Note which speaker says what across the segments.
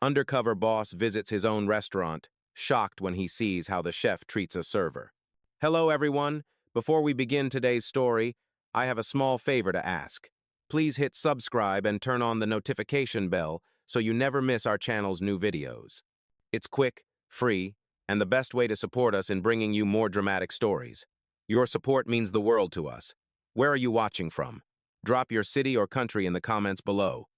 Speaker 1: Undercover boss visits his own restaurant, shocked when he sees how the chef treats a server. Hello, everyone. Before we begin today's story, I have a small favor to ask. Please hit subscribe and turn on the notification bell so you never miss our channel's new videos. It's quick, free, and the best way to support us in bringing you more dramatic stories. Your support means the world to us. Where are you watching from? Drop your city or country in the comments below.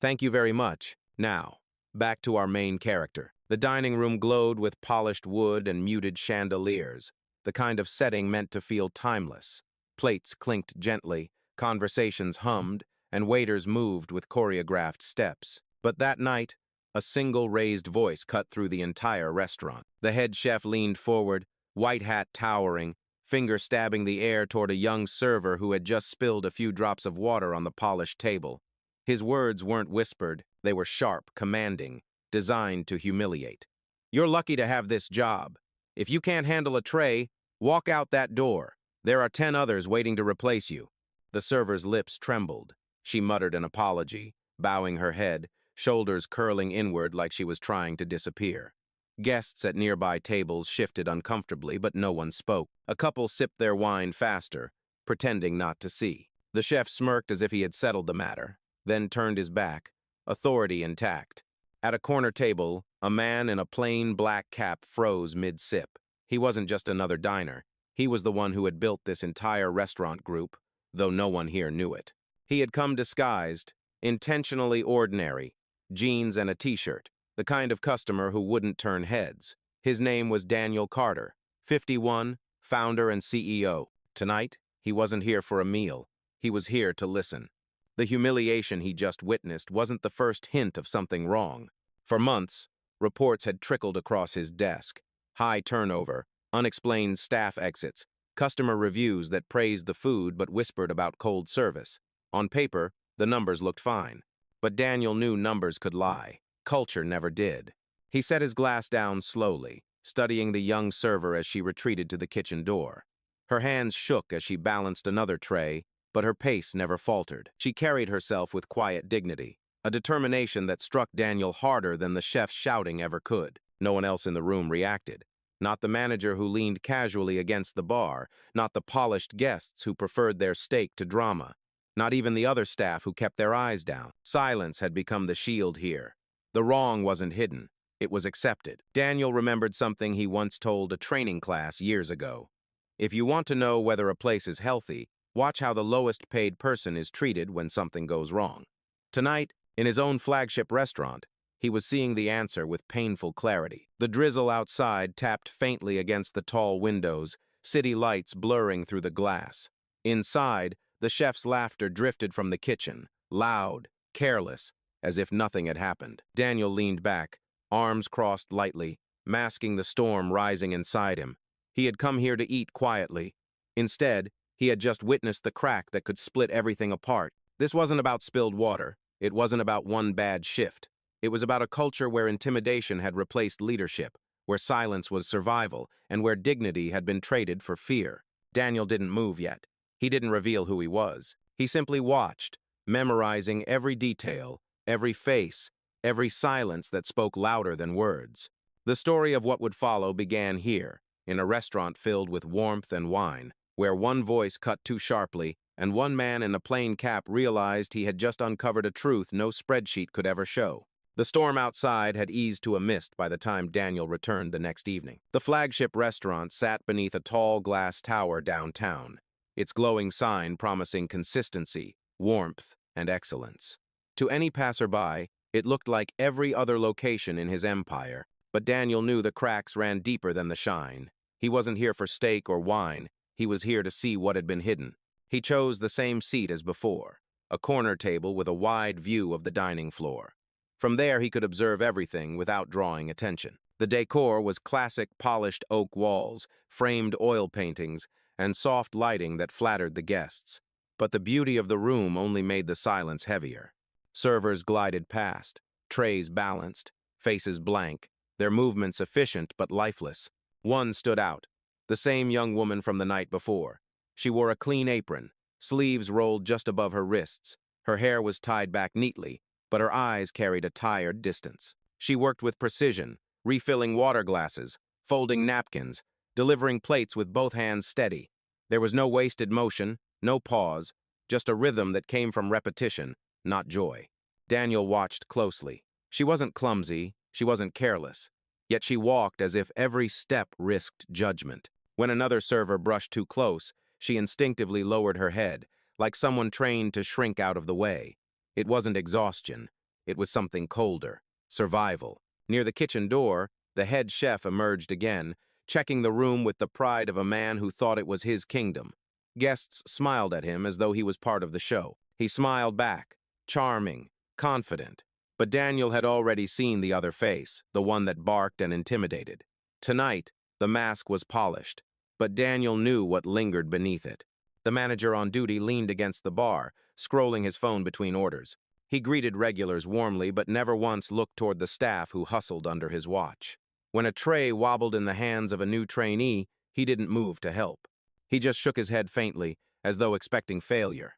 Speaker 1: Thank you very much. Now, back to our main character. The dining room glowed with polished wood and muted chandeliers, the kind of setting meant to feel timeless. Plates clinked gently, conversations hummed, and waiters moved with choreographed steps. But that night, a single raised voice cut through the entire restaurant. The head chef leaned forward, white hat towering, finger stabbing the air toward a young server who had just spilled a few drops of water on the polished table. His words weren't whispered, they were sharp, commanding, designed to humiliate. "You're lucky to have this job. If you can't handle a tray, walk out that door. There are 10 others waiting to replace you." The server's lips trembled. She muttered an apology, bowing her head, shoulders curling inward like she was trying to disappear. Guests at nearby tables shifted uncomfortably, but no one spoke. A couple sipped their wine faster, pretending not to see. The chef smirked as if he had settled the matter, then turned his back, authority intact. At a corner table, a man in a plain black cap froze mid-sip. He wasn't just another diner. He was the one who had built this entire restaurant group, though no one here knew it. He had come disguised, intentionally ordinary, jeans and a t-shirt, the kind of customer who wouldn't turn heads. His name was Daniel Carter, 51, founder and CEO. Tonight, he wasn't here for a meal. He was here to listen. The humiliation he just witnessed wasn't the first hint of something wrong. For months, reports had trickled across his desk. High turnover, unexplained staff exits, customer reviews that praised the food but whispered about cold service. On paper, the numbers looked fine. But Daniel knew numbers could lie. Culture never did. He set his glass down slowly, studying the young server as she retreated to the kitchen door. Her hands shook as she balanced another tray, but her pace never faltered. She carried herself with quiet dignity, a determination that struck Daniel harder than the chef's shouting ever could. No one else in the room reacted. Not the manager who leaned casually against the bar, not the polished guests who preferred their steak to drama, not even the other staff who kept their eyes down. Silence had become the shield here. The wrong wasn't hidden. It was accepted. Daniel remembered something he once told a training class years ago. If you want to know whether a place is healthy, watch how the lowest paid person is treated when something goes wrong. Tonight, in his own flagship restaurant, he was seeing the answer with painful clarity. The drizzle outside tapped faintly against the tall windows, city lights blurring through the glass. Inside, the chef's laughter drifted from the kitchen, loud, careless, as if nothing had happened. Daniel leaned back, arms crossed lightly, masking the storm rising inside him. He had come here to eat quietly. Instead, he had just witnessed the crack that could split everything apart. This wasn't about spilled water. It wasn't about one bad shift. It was about a culture where intimidation had replaced leadership, where silence was survival, and where dignity had been traded for fear. Daniel didn't move yet. He didn't reveal who he was. He simply watched, memorizing every detail, every face, every silence that spoke louder than words. The story of what would follow began here, in a restaurant filled with warmth and wine, where one voice cut too sharply, and one man in a plain cap realized he had just uncovered a truth no spreadsheet could ever show. The storm outside had eased to a mist by the time Daniel returned the next evening. The flagship restaurant sat beneath a tall glass tower downtown, its glowing sign promising consistency, warmth, and excellence. To any passerby, it looked like every other location in his empire, but Daniel knew the cracks ran deeper than the shine. He wasn't here for steak or wine. He was here to see what had been hidden. He chose the same seat as before, a corner table with a wide view of the dining floor. From there, he could observe everything without drawing attention. The decor was classic polished oak walls, framed oil paintings, and soft lighting that flattered the guests. But the beauty of the room only made the silence heavier. Servers glided past, trays balanced, faces blank, their movements efficient but lifeless. One stood out, the same young woman from the night before. She wore a clean apron, sleeves rolled just above her wrists. Her hair was tied back neatly, but her eyes carried a tired distance. She worked with precision, refilling water glasses, folding napkins, delivering plates with both hands steady. There was no wasted motion, no pause, just a rhythm that came from repetition, not joy. Daniel watched closely. She wasn't clumsy, she wasn't careless, yet she walked as if every step risked judgment. When another server brushed too close, she instinctively lowered her head, like someone trained to shrink out of the way. It wasn't exhaustion, it was something colder, survival. Near the kitchen door, the head chef emerged again, checking the room with the pride of a man who thought it was his kingdom. Guests smiled at him as though he was part of the show. He smiled back, charming, confident. But Daniel had already seen the other face, the one that barked and intimidated. Tonight, the mask was polished, but Daniel knew what lingered beneath it. The manager on duty leaned against the bar, scrolling his phone between orders. He greeted regulars warmly, but never once looked toward the staff who hustled under his watch. When a tray wobbled in the hands of a new trainee, he didn't move to help. He just shook his head faintly, as though expecting failure.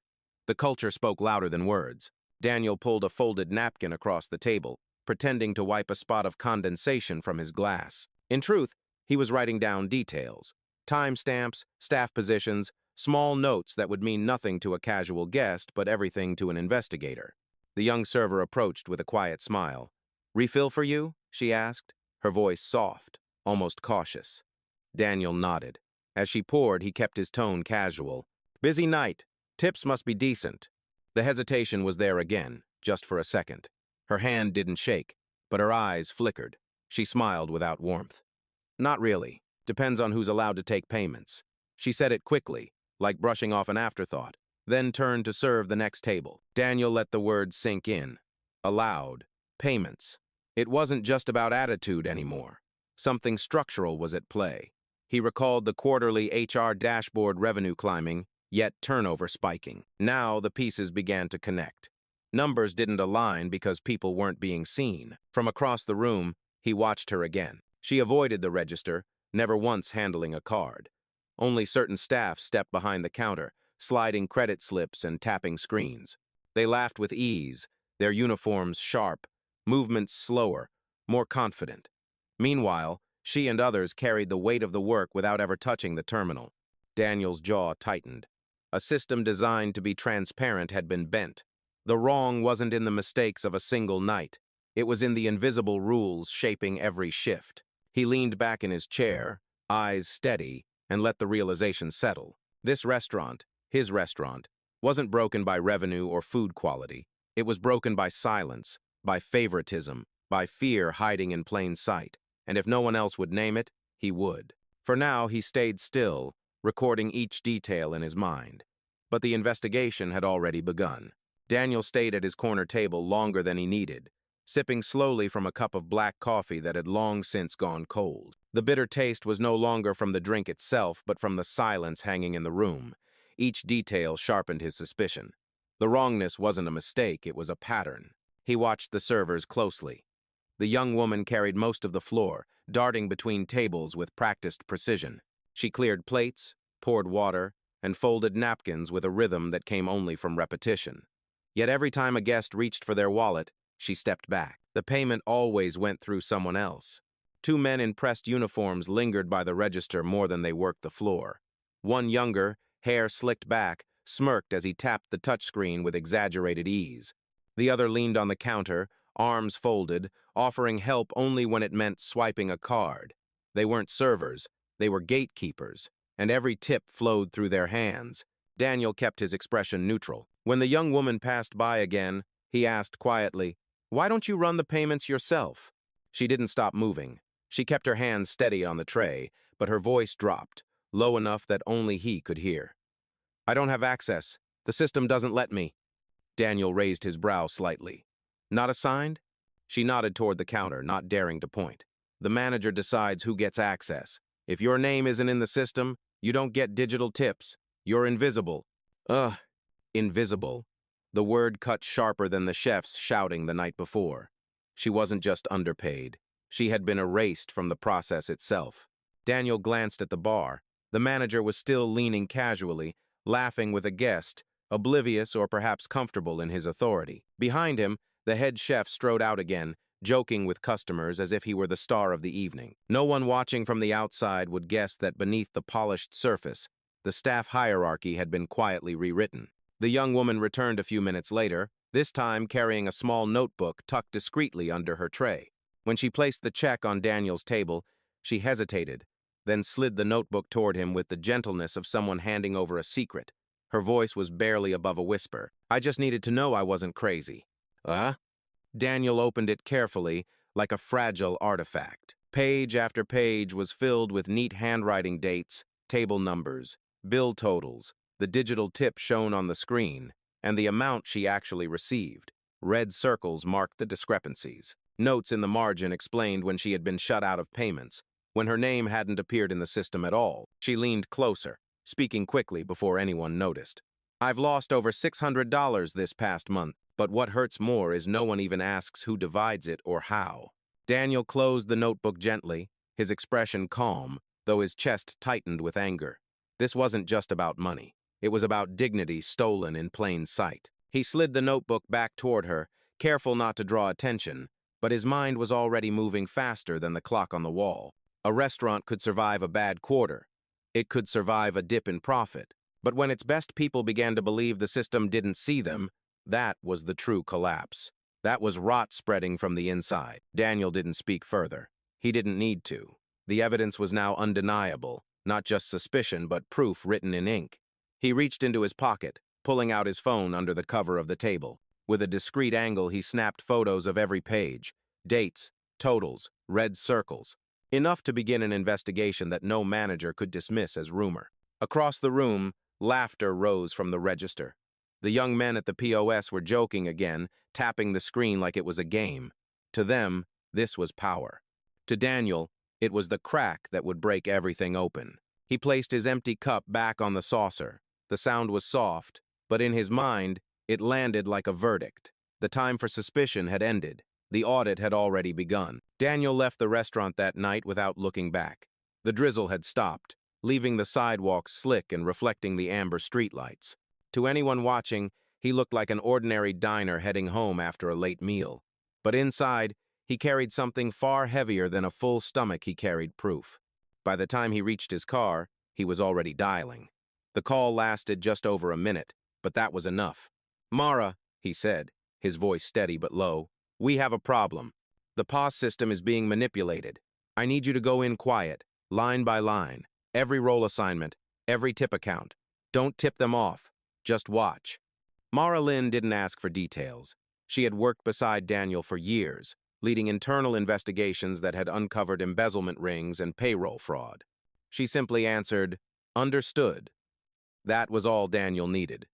Speaker 1: The culture spoke louder than words. Daniel pulled a folded napkin across the table, pretending to wipe a spot of condensation from his glass. In truth, he was writing down details. Timestamps, staff positions, small notes that would mean nothing to a casual guest but everything to an investigator. The young server approached with a quiet smile. "Refill for you?" she asked, her voice soft, almost cautious. Daniel nodded. As she poured, he kept his tone casual. "Busy night. Tips must be decent." The hesitation was there again, just for a second. Her hand didn't shake, but her eyes flickered. She smiled without warmth. "Not really. Depends on who's allowed to take payments." She said it quickly, like brushing off an afterthought, then turned to serve the next table. Daniel let the words sink in. Allowed. Payments. It wasn't just about attitude anymore. Something structural was at play. He recalled the quarterly HR dashboard revenue climbing, yet turnover spiking. Now the pieces began to connect. Numbers didn't align because people weren't being seen. From across the room, he watched her again. She avoided the register, never once handling a card. Only certain staff stepped behind the counter, sliding credit slips and tapping screens. They laughed with ease, their uniforms sharp, movements slower, more confident. Meanwhile, she and others carried the weight of the work without ever touching the terminal. Daniel's jaw tightened. A system designed to be transparent had been bent. The wrong wasn't in the mistakes of a single night. It was in the invisible rules shaping every shift. He leaned back in his chair, eyes steady, and let the realization settle. This restaurant, his restaurant, wasn't broken by revenue or food quality. It was broken by silence, by favoritism, by fear hiding in plain sight. And if no one else would name it, he would. For now, he stayed still, recording each detail in his mind. But the investigation had already begun. Daniel stayed at his corner table longer than he needed, sipping slowly from a cup of black coffee that had long since gone cold. The bitter taste was no longer from the drink itself, but from the silence hanging in the room. Each detail sharpened his suspicion. The wrongness wasn't a mistake, it was a pattern. He watched the servers closely. The young woman carried most of the floor, darting between tables with practiced precision. She cleared plates, poured water, and folded napkins with a rhythm that came only from repetition. Yet every time a guest reached for their wallet, she stepped back. The payment always went through someone else. Two men in pressed uniforms lingered by the register more than they worked the floor. One younger, hair slicked back, smirked as he tapped the touchscreen with exaggerated ease. The other leaned on the counter, arms folded, offering help only when it meant swiping a card. They weren't servers, they were gatekeepers, and every tip flowed through their hands. Daniel kept his expression neutral. When the young woman passed by again, he asked quietly, "Why don't you run the payments yourself?" She didn't stop moving. She kept her hands steady on the tray, but her voice dropped, low enough that only he could hear. "I don't have access. The system doesn't let me." Daniel raised his brow slightly. "Not assigned?" She nodded toward the counter, not daring to point. "The manager decides who gets access. If your name isn't in the system, you don't get digital tips. You're invisible." Ugh, invisible. The word cut sharper than the chef's shouting the night before. She wasn't just underpaid. She had been erased from the process itself. Daniel glanced at the bar. The manager was still leaning casually, laughing with a guest, oblivious or perhaps comfortable in his authority. Behind him, the head chef strode out again, joking with customers as if he were the star of the evening. No one watching from the outside would guess that beneath the polished surface, the staff hierarchy had been quietly rewritten. The young woman returned a few minutes later, this time carrying a small notebook tucked discreetly under her tray. When she placed the check on Daniel's table, she hesitated, then slid the notebook toward him with the gentleness of someone handing over a secret. Her voice was barely above a whisper. "I just needed to know I wasn't crazy." "Huh?" Daniel opened it carefully, like a fragile artifact. Page after page was filled with neat handwriting dates, table numbers, bill totals, the digital tip shown on the screen, and the amount she actually received. Red circles marked the discrepancies. Notes in the margin explained when she had been shut out of payments, when her name hadn't appeared in the system at all. She leaned closer, speaking quickly before anyone noticed. "I've lost over $600 this past month, but what hurts more is no one even asks who divides it or how." Daniel closed the notebook gently, his expression calm, though his chest tightened with anger. This wasn't just about money. It was about dignity stolen in plain sight. He slid the notebook back toward her, careful not to draw attention, but his mind was already moving faster than the clock on the wall. A restaurant could survive a bad quarter. It could survive a dip in profit. But when its best people began to believe the system didn't see them, that was the true collapse. That was rot spreading from the inside. Daniel didn't speak further. He didn't need to. The evidence was now undeniable, not just suspicion, but proof written in ink. He reached into his pocket, pulling out his phone under the cover of the table. With a discreet angle, he snapped photos of every page, dates, totals, red circles. Enough to begin an investigation that no manager could dismiss as rumor. Across the room, laughter rose from the register. The young men at the POS were joking again, tapping the screen like it was a game. To them, this was power. To Daniel, it was the crack that would break everything open. He placed his empty cup back on the saucer. The sound was soft, but in his mind, it landed like a verdict. The time for suspicion had ended. The audit had already begun. Daniel left the restaurant that night without looking back. The drizzle had stopped, leaving the sidewalks slick and reflecting the amber streetlights. To anyone watching, he looked like an ordinary diner heading home after a late meal. But inside, he carried something far heavier than a full stomach. He carried proof. By the time he reached his car, he was already dialing. The call lasted just over a minute, but that was enough. "Mara," he said, his voice steady but low, "we have a problem. The POS system is being manipulated. I need you to go in quiet, line by line, every role assignment, every tip account. Don't tip them off. Just watch." Mara Lynn didn't ask for details. She had worked beside Daniel for years, leading internal investigations that had uncovered embezzlement rings and payroll fraud. She simply answered, "Understood." That was all Daniel needed.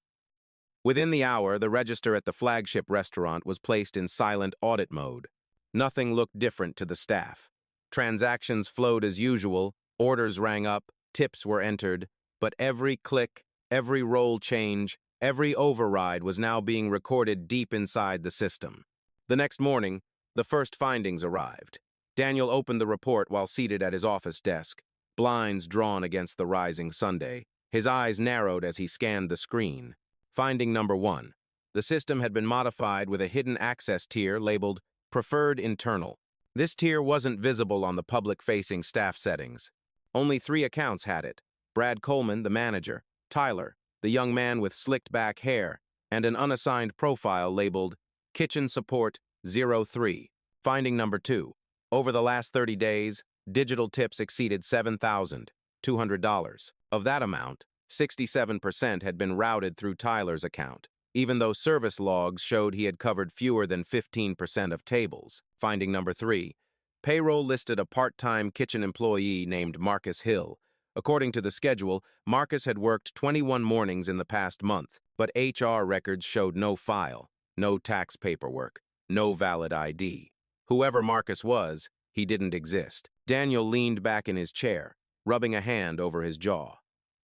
Speaker 1: Within the hour, the register at the flagship restaurant was placed in silent audit mode. Nothing looked different to the staff. Transactions flowed as usual, orders rang up, tips were entered, but every click, every roll change, every override was now being recorded deep inside the system. The next morning, the first findings arrived. Daniel opened the report while seated at his office desk, blinds drawn against the rising Sunday. His eyes narrowed as he scanned the screen. Finding number 1. The system had been modified with a hidden access tier labeled Preferred Internal. This tier wasn't visible on the public-facing staff settings. Only 3 accounts had it: Brad Coleman, the manager, Tyler, the young man with slicked-back hair, and an unassigned profile labeled Kitchen Support 03. Finding number 2. Over the last 30 days, digital tips exceeded $7,200. Of that amount, 67% had been routed through Tyler's account, even though service logs showed he had covered fewer than 15% of tables. Finding number 3. Payroll listed a part-time kitchen employee named Marcus Hill. According to the schedule, Marcus had worked 21 mornings in the past month, but HR records showed no file, no tax paperwork, no valid ID. Whoever Marcus was, he didn't exist. Daniel leaned back in his chair, rubbing a hand over his jaw.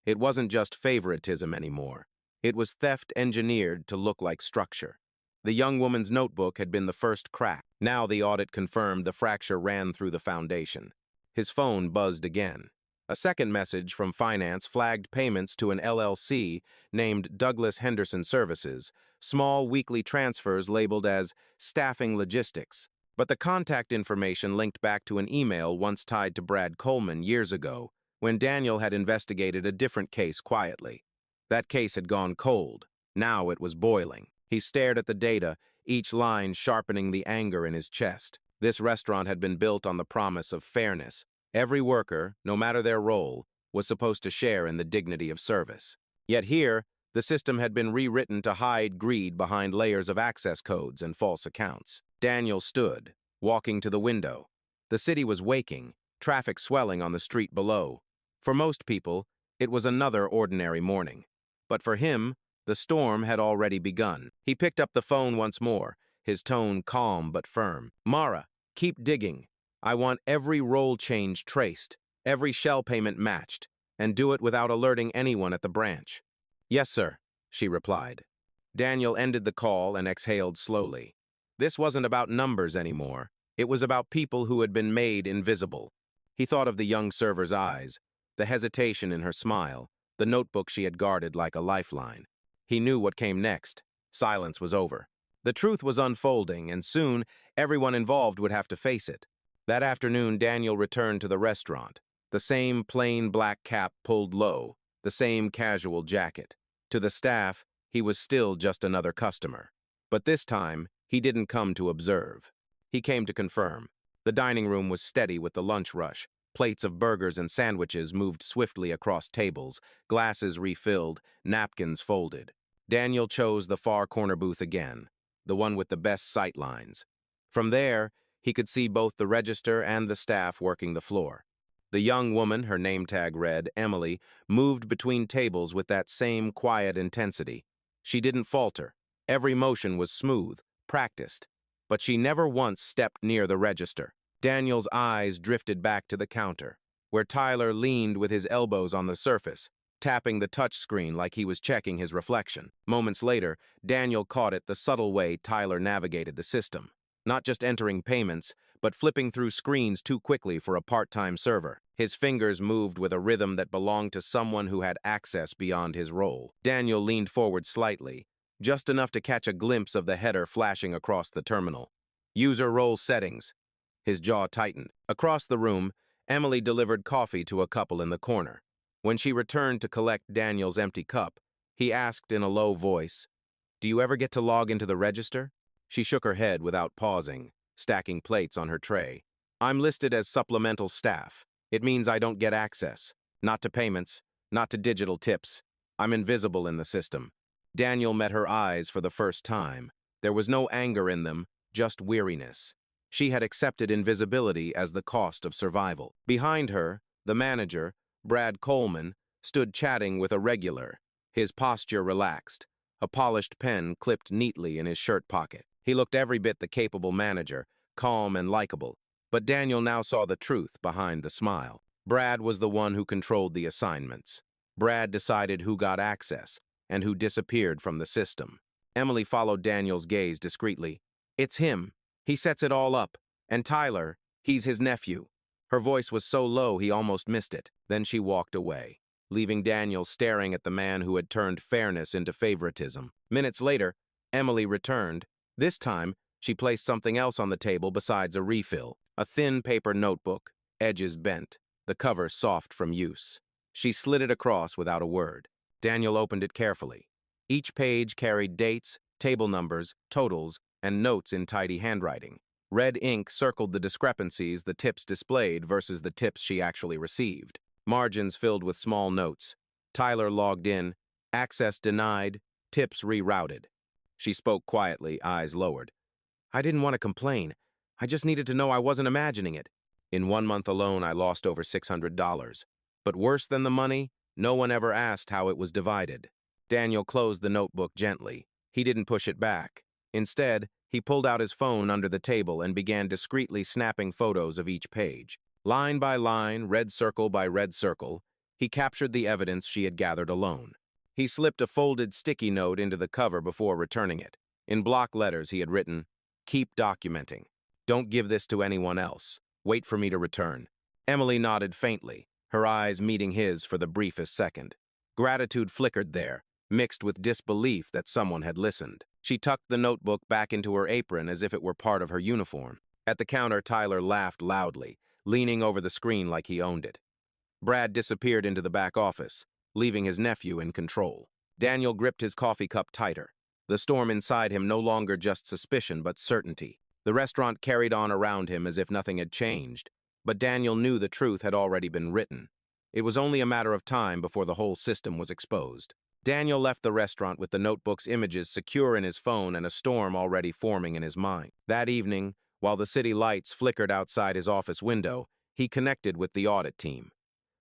Speaker 1: It wasn't just favoritism anymore. It was theft engineered to look like structure. The young woman's notebook had been the first crack. Now the audit confirmed the fracture ran through the foundation. His phone buzzed again. A second message from finance flagged payments to an LLC named Douglas Henderson Services, small weekly transfers labeled as staffing logistics. But the contact information linked back to an email once tied to Brad Coleman years ago, when Daniel had investigated a different case quietly. That case had gone cold. Now it was boiling. He stared at the data, each line sharpening the anger in his chest. This restaurant had been built on the promise of fairness. Every worker, no matter their role, was supposed to share in the dignity of service. Yet here, the system had been rewritten to hide greed behind layers of access codes and false accounts. Daniel stood, walking to the window. The city was waking, traffic swelling on the street below. For most people, it was another ordinary morning. But for him, the storm had already begun. He picked up the phone once more, his tone calm but firm. "Mara, keep digging. I want every roll change traced, every shell payment matched, and do it without alerting anyone at the branch." "Yes, sir," she replied. Daniel ended the call and exhaled slowly. This wasn't about numbers anymore. It was about people who had been made invisible. He thought of the young server's eyes, the hesitation in her smile, the notebook she had guarded like a lifeline. He knew what came next. Silence was over. The truth was unfolding, and soon everyone involved would have to face it. That afternoon, Daniel returned to the restaurant. The same plain black cap pulled low, the same casual jacket. To the staff, he was still just another customer. But this time, he didn't come to observe. He came to confirm. The dining room was steady with the lunch rush. Plates of burgers and sandwiches moved swiftly across tables, glasses refilled, napkins folded. Daniel chose the far corner booth again, the one with the best sight lines. From there, he could see both the register and the staff working the floor. The young woman, her name tag read, Emily, moved between tables with that same quiet intensity. She didn't falter. Every motion was smooth, practiced. But she never once stepped near the register. Daniel's eyes drifted back to the counter, where Tyler leaned with his elbows on the surface, tapping the touchscreen like he was checking his reflection. Moments later, Daniel caught it the subtle way Tyler navigated the system. Not just entering payments, but flipping through screens too quickly for a part-time server. His fingers moved with a rhythm that belonged to someone who had access beyond his role. Daniel leaned forward slightly, just enough to catch a glimpse of the header flashing across the terminal. User role settings. His jaw tightened. Across the room, Emily delivered coffee to a couple in the corner. When she returned to collect Daniel's empty cup, he asked in a low voice, "Do you ever get to log into the register?" She shook her head without pausing, stacking plates on her tray. "I'm listed as supplemental staff. It means I don't get access. Not to payments, not to digital tips. I'm invisible in the system." Daniel met her eyes for the first time. There was no anger in them, just weariness. She had accepted invisibility as the cost of survival. Behind her, the manager, Brad Coleman, stood chatting with a regular, his posture relaxed, a polished pen clipped neatly in his shirt pocket. He looked every bit the capable manager, calm and likable. But Daniel now saw the truth behind the smile. Brad was the one who controlled the assignments. Brad decided who got access and who disappeared from the system. Emily followed Daniel's gaze discreetly. "It's him. He sets it all up. And Tyler, he's his nephew." Her voice was so low he almost missed it. Then she walked away, leaving Daniel staring at the man who had turned fairness into favoritism. Minutes later, Emily returned. This time, she placed something else on the table besides a refill. A thin paper notebook, edges bent, the cover soft from use. She slid it across without a word. Daniel opened it carefully. Each page carried dates, table numbers, totals, and notes in tidy handwriting. Red ink circled the discrepancies the tips displayed versus the tips she actually received. Margins filled with small notes. Tyler logged in, access denied, tips rerouted. She spoke quietly, eyes lowered. "I didn't want to complain. I just needed to know I wasn't imagining it. In 1 month alone, I lost over $600. But worse than the money, no one ever asked how it was divided." Daniel closed the notebook gently. He didn't push it back. Instead, he pulled out his phone under the table and began discreetly snapping photos of each page. Line by line, red circle by red circle, he captured the evidence she had gathered alone. He slipped a folded sticky note into the cover before returning it. In block letters, he had written, "Keep documenting. Don't give this to anyone else. Wait for me to return." Emily nodded faintly, her eyes meeting his for the briefest second. Gratitude flickered there, mixed with disbelief that someone had listened. She tucked the notebook back into her apron as if it were part of her uniform. At the counter, Tyler laughed loudly, leaning over the screen like he owned it. Brad disappeared into the back office, leaving his nephew in control. Daniel gripped his coffee cup tighter. The storm inside him no longer just suspicion, but certainty. The restaurant carried on around him as if nothing had changed, but Daniel knew the truth had already been written. It was only a matter of time before the whole system was exposed. Daniel left the restaurant with the notebook's images secure in his phone and a storm already forming in his mind. That evening, while the city lights flickered outside his office window, he connected with the audit team.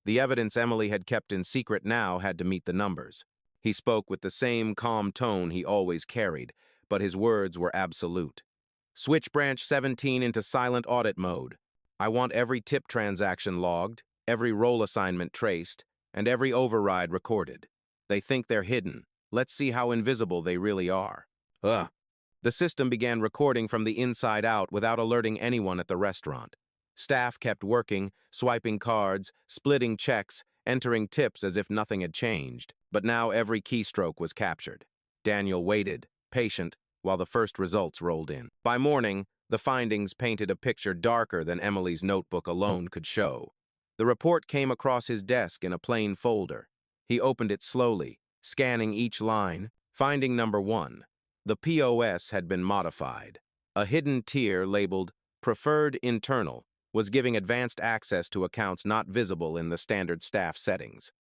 Speaker 1: The evidence Emily had kept in secret now had to meet the numbers. He spoke with the same calm tone he always carried, but his words were absolute. Switch branch 17 into silent audit mode. I want every tip transaction logged, every role assignment traced, and every override recorded. They think they're hidden. Let's see how invisible they really are. Ugh. The system began recording from the inside out without alerting anyone at the restaurant. Staff kept working, swiping cards, splitting checks, entering tips as if nothing had changed. But now every keystroke was captured. Daniel waited, patient, while the first results rolled in. By morning, the findings painted a picture darker than Emily's notebook alone could show. The report came across his desk in a plain folder. He opened it slowly, scanning each line. Finding number 1. The POS had been modified. A hidden tier labeled Preferred Internal was giving advanced access to accounts not visible in the standard staff settings.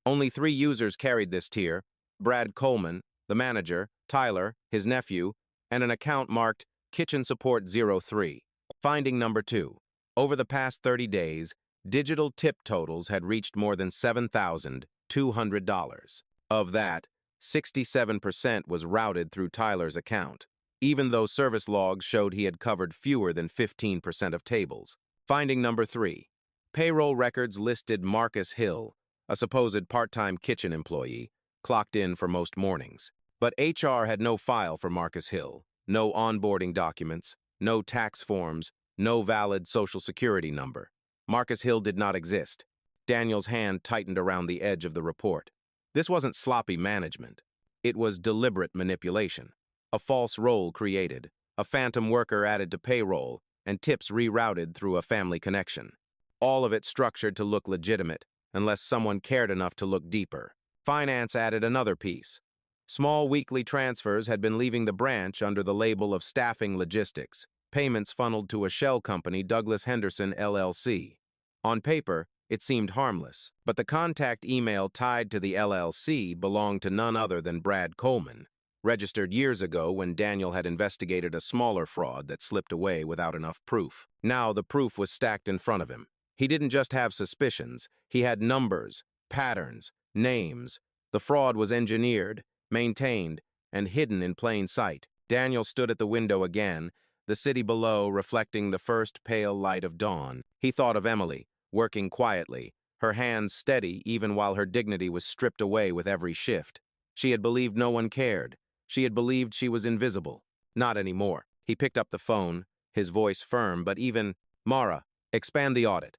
Speaker 1: Only 3 users carried this tier: Brad Coleman, the manager, Tyler, his nephew, and an account marked Kitchen Support 03. Finding number 2. Over the past 30 days, digital tip totals had reached more than $7,200. Of that, 67% was routed through Tyler's account, even though service logs showed he had covered fewer than 15% of tables. Finding number 3. Payroll records listed Marcus Hill, a supposed part-time kitchen employee, clocked in for most mornings. But HR had no file for Marcus Hill, no onboarding documents, no tax forms, no valid social security number. Marcus Hill did not exist. Daniel's hand tightened around the edge of the report. This wasn't sloppy management. It was deliberate manipulation. A false role created, a phantom worker added to payroll, and tips rerouted through a family connection. All of it structured to look legitimate, unless someone cared enough to look deeper. Finance added another piece. Small weekly transfers had been leaving the branch under the label of staffing logistics, payments funneled to a shell company, Douglas Henderson LLC. On paper, it seemed harmless, but the contact email tied to the LLC belonged to none other than Brad Coleman, registered years ago when Daniel had investigated a smaller fraud that slipped away without enough proof. Now the proof was stacked in front of him. He didn't just have suspicions, he had numbers, patterns, names. The fraud was engineered, maintained, and hidden in plain sight. Daniel stood at the window again, the city below reflecting the first pale light of dawn. He thought of Emily, working quietly, her hands steady even while her dignity was stripped away with every shift. She had believed no one cared. She had believed she was invisible. Not anymore. He picked up the phone, his voice firm, but even, Mara, expand the audit.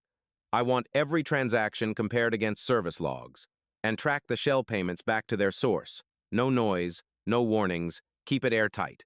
Speaker 1: I want every transaction compared against service logs, and track the shell payments back to their source. No noise, no warnings, keep it airtight.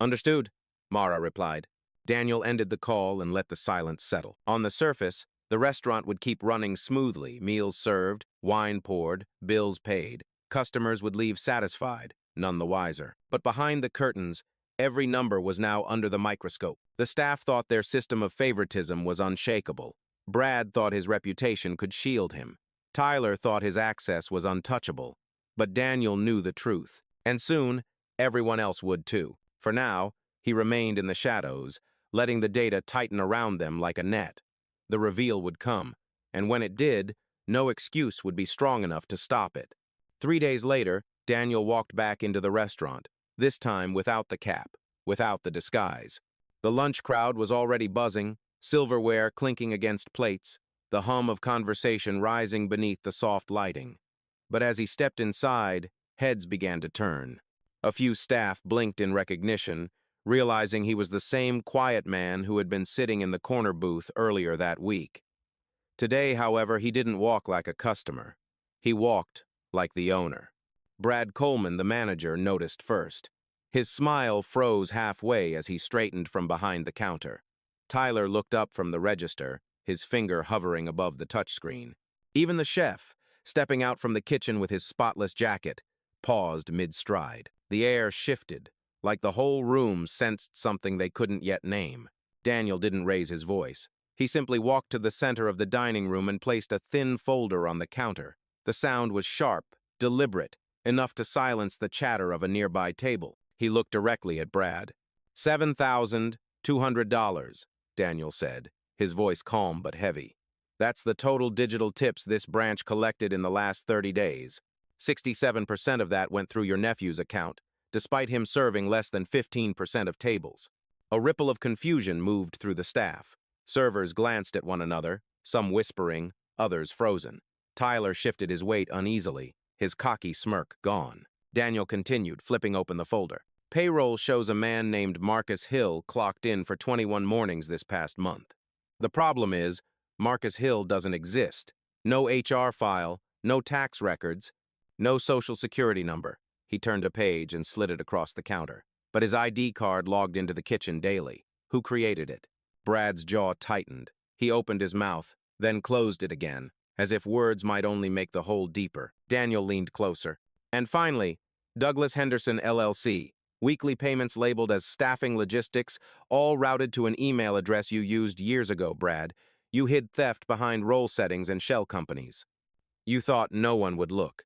Speaker 1: Understood, Mara replied. Daniel ended the call and let the silence settle. On the surface, the restaurant would keep running smoothly, meals served, wine poured, bills paid. Customers would leave satisfied, none the wiser. But behind the curtains, every number was now under the microscope. The staff thought their system of favoritism was unshakable. Brad thought his reputation could shield him. Tyler thought his access was untouchable. But Daniel knew the truth. And soon, everyone else would too. For now, he remained in the shadows, letting the data tighten around them like a net. The reveal would come, and when it did, no excuse would be strong enough to stop it. 3 days later, Daniel walked back into the restaurant, this time without the cap, without the disguise. The lunch crowd was already buzzing, silverware clinking against plates, the hum of conversation rising beneath the soft lighting. But as he stepped inside, heads began to turn. A few staff blinked in recognition, realizing he was the same quiet man who had been sitting in the corner booth earlier that week. Today, however, he didn't walk like a customer. He walked like the owner. Brad Coleman, the manager, noticed first. His smile froze halfway as he straightened from behind the counter. Tyler looked up from the register, his finger hovering above the touchscreen. Even the chef, stepping out from the kitchen with his spotless jacket, paused mid-stride. The air shifted, like the whole room sensed something they couldn't yet name. Daniel didn't raise his voice. He simply walked to the center of the dining room and placed a thin folder on the counter. The sound was sharp, deliberate, enough to silence the chatter of a nearby table. He looked directly at Brad. $7,200, Daniel said, his voice calm but heavy. That's the total digital tips this branch collected in the last 30 days. 67% of that went through your nephew's account, despite him serving less than 15% of tables. A ripple of confusion moved through the staff. Servers glanced at one another, some whispering, others frozen. Tyler shifted his weight uneasily, his cocky smirk gone. Daniel continued, flipping open the folder. Payroll shows a man named Marcus Hill clocked in for 21 mornings this past month. The problem is, Marcus Hill doesn't exist. No HR file, no tax records, no social security number. He turned a page and slid it across the counter. But his ID card logged into the kitchen daily. Who created it? Brad's jaw tightened. He opened his mouth, then closed it again, as if words might only make the hole deeper. Daniel leaned closer. And finally, Douglas Henderson LLC. Weekly payments labeled as staffing logistics, all routed to an email address you used years ago, Brad. You hid theft behind role settings and shell companies. You thought no one would look.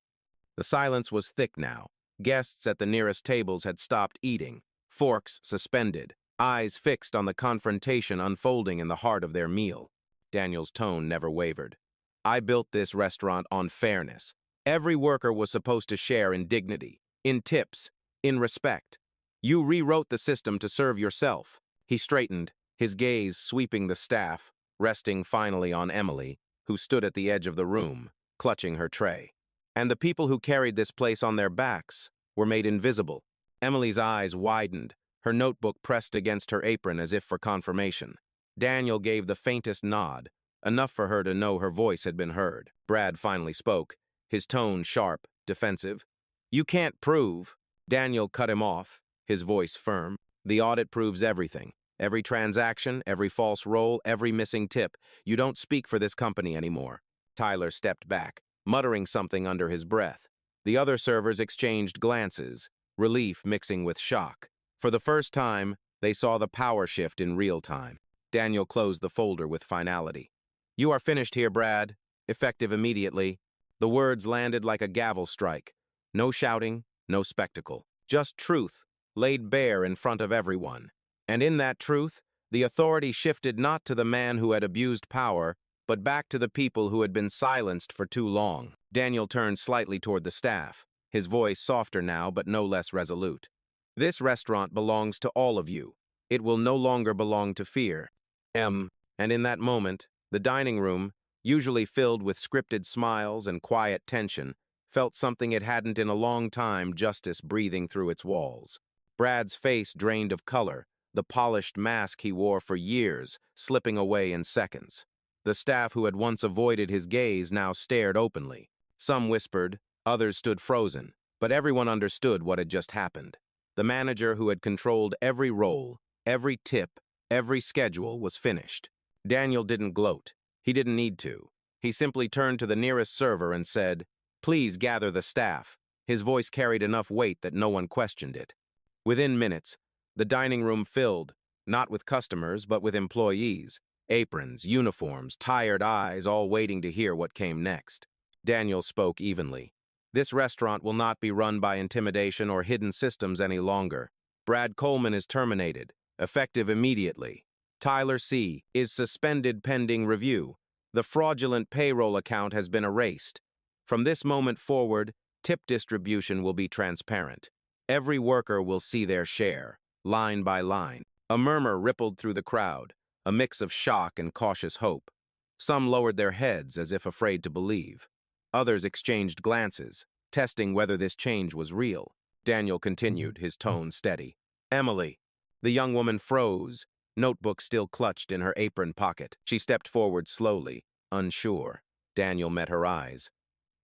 Speaker 1: The silence was thick now. Guests at the nearest tables had stopped eating, forks suspended, eyes fixed on the confrontation unfolding in the heart of their meal. Daniel's tone never wavered. I built this restaurant on fairness. Every worker was supposed to share in dignity, in tips, in respect. You rewrote the system to serve yourself. He straightened, his gaze sweeping the staff, resting finally on Emily, who stood at the edge of the room, clutching her tray. And the people who carried this place on their backs were made invisible. Emily's eyes widened, her notebook pressed against her apron as if for confirmation. Daniel gave the faintest nod, enough for her to know her voice had been heard. Brad finally spoke, his tone sharp, defensive. You can't prove. Daniel cut him off, his voice firm. The audit proves everything. Every transaction, every false roll, every missing tip. You don't speak for this company anymore. Tyler stepped back, muttering something under his breath. The other servers exchanged glances, relief mixing with shock. For the first time, they saw the power shift in real time. Daniel closed the folder with finality. You are finished here, Brad. Effective immediately. The words landed like a gavel strike. No shouting, no spectacle. Just truth, laid bare in front of everyone. And in that truth, the authority shifted not to the man who had abused power, but back to the people who had been silenced for too long. Daniel turned slightly toward the staff, his voice softer now but no less resolute. This restaurant belongs to all of you. It will no longer belong to fear. And in that moment, the dining room, usually filled with scripted smiles and quiet tension, felt something it hadn't in a long time, justice breathing through its walls. Brad's face drained of color, the polished mask he wore for years, slipping away in seconds. The staff who had once avoided his gaze now stared openly. Some whispered, others stood frozen, but everyone understood what had just happened. The manager who had controlled every role, every tip, every schedule was finished. Daniel didn't gloat. He didn't need to. He simply turned to the nearest server and said, "Please gather the staff." His voice carried enough weight that no one questioned it. Within minutes, the dining room filled, not with customers, but with employees. Aprons, uniforms, tired eyes, all waiting to hear what came next. Daniel spoke evenly. This restaurant will not be run by intimidation or hidden systems any longer. Brad Coleman is terminated, effective immediately. Tyler C. is suspended pending review. The fraudulent payroll account has been erased. From this moment forward, tip distribution will be transparent. Every worker will see their share, line by line. A murmur rippled through the crowd, a mix of shock and cautious hope. Some lowered their heads as if afraid to believe. Others exchanged glances, testing whether this change was real. Daniel continued, his tone steady. Emily. The young woman froze, notebook still clutched in her apron pocket. She stepped forward slowly, unsure. Daniel met her eyes.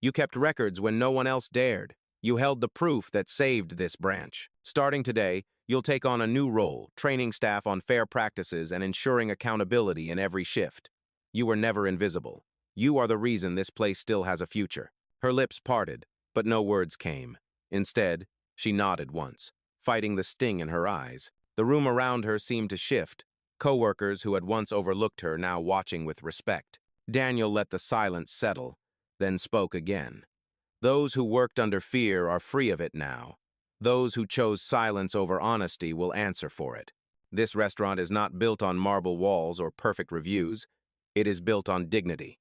Speaker 1: You kept records when no one else dared. You held the proof that saved this branch. Starting today, You'll take on a new role, training staff on fair practices and ensuring accountability in every shift. You were never invisible. You are the reason this place still has a future." Her lips parted, but no words came. Instead, she nodded once, fighting the sting in her eyes. The room around her seemed to shift, coworkers who had once overlooked her now watching with respect. Daniel let the silence settle, then spoke again. "Those who worked under fear are free of it now. Those who chose silence over honesty will answer for it. This restaurant is not built on marble walls or perfect reviews. It is built on dignity.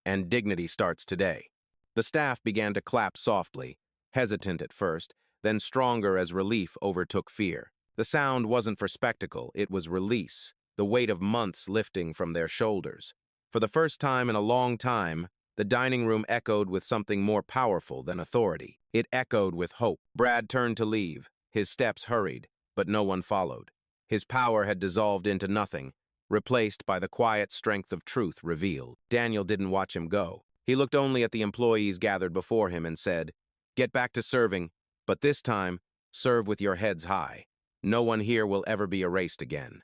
Speaker 1: And dignity starts today." The staff began to clap softly, hesitant at first, then stronger as relief overtook fear. The sound wasn't for spectacle, it was release, the weight of months lifting from their shoulders. For the first time in a long time, the dining room echoed with something more powerful than authority. It echoed with hope. Brad turned to leave. His steps hurried, but no one followed. His power had dissolved into nothing, replaced by the quiet strength of truth revealed. Daniel didn't watch him go. He looked only at the employees gathered before him and said, "Get back to serving, but this time, serve with your heads high. No one here will ever be erased again."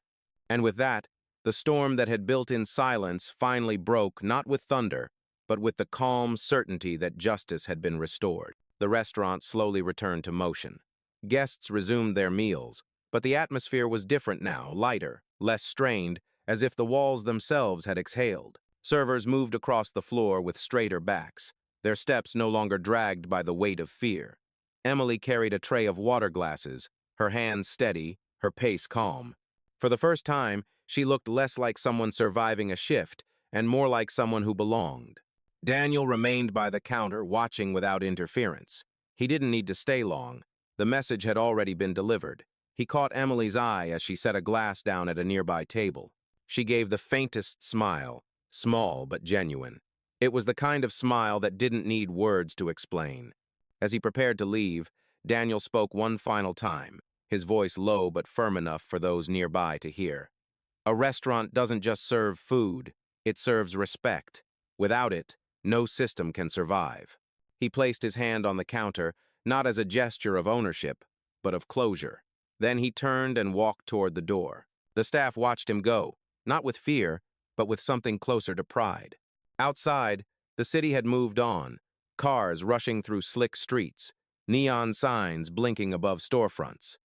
Speaker 1: And with that, the storm that had built in silence finally broke not with thunder, but with the calm certainty that justice had been restored. The restaurant slowly returned to motion. Guests resumed their meals, but the atmosphere was different now, lighter, less strained, as if the walls themselves had exhaled. Servers moved across the floor with straighter backs, their steps no longer dragged by the weight of fear. Emily carried a tray of water glasses, her hands steady, her pace calm. For the first time, she looked less like someone surviving a shift and more like someone who belonged. Daniel remained by the counter, watching without interference. He didn't need to stay long. The message had already been delivered. He caught Emily's eye as she set a glass down at a nearby table. She gave the faintest smile, small but genuine. It was the kind of smile that didn't need words to explain. As he prepared to leave, Daniel spoke one final time, his voice low but firm enough for those nearby to hear. "A restaurant doesn't just serve food, it serves respect. Without it, no system can survive." He placed his hand on the counter, not as a gesture of ownership, but of closure. Then he turned and walked toward the door. The staff watched him go, not with fear, but with something closer to pride. Outside, the city had moved on, cars rushing through slick streets, neon signs blinking above storefronts.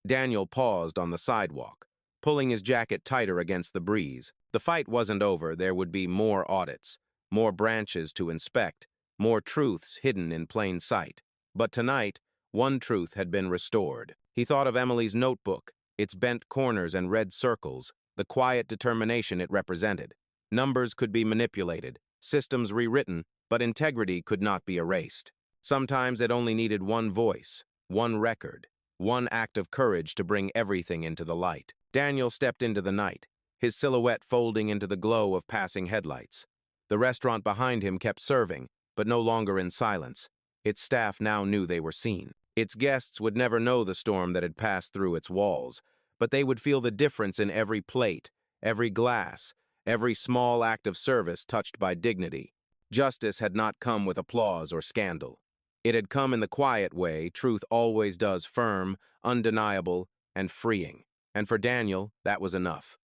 Speaker 1: Daniel paused on the sidewalk, pulling his jacket tighter against the breeze. The fight wasn't over, there would be more audits, more branches to inspect, more truths hidden in plain sight. But tonight, one truth had been restored. He thought of Emily's notebook, its bent corners and red circles, the quiet determination it represented. Numbers could be manipulated, systems rewritten, but integrity could not be erased. Sometimes it only needed one voice, one record, one act of courage to bring everything into the light. Daniel stepped into the night, his silhouette folding into the glow of passing headlights. The restaurant behind him kept serving, but no longer in silence. Its staff now knew they were seen. Its guests would never know the storm that had passed through its walls, but they would feel the difference in every plate, every glass, every small act of service touched by dignity. Justice had not come with applause or scandal. It had come in the quiet way truth always does, firm, undeniable, and freeing. And for Daniel, that was enough.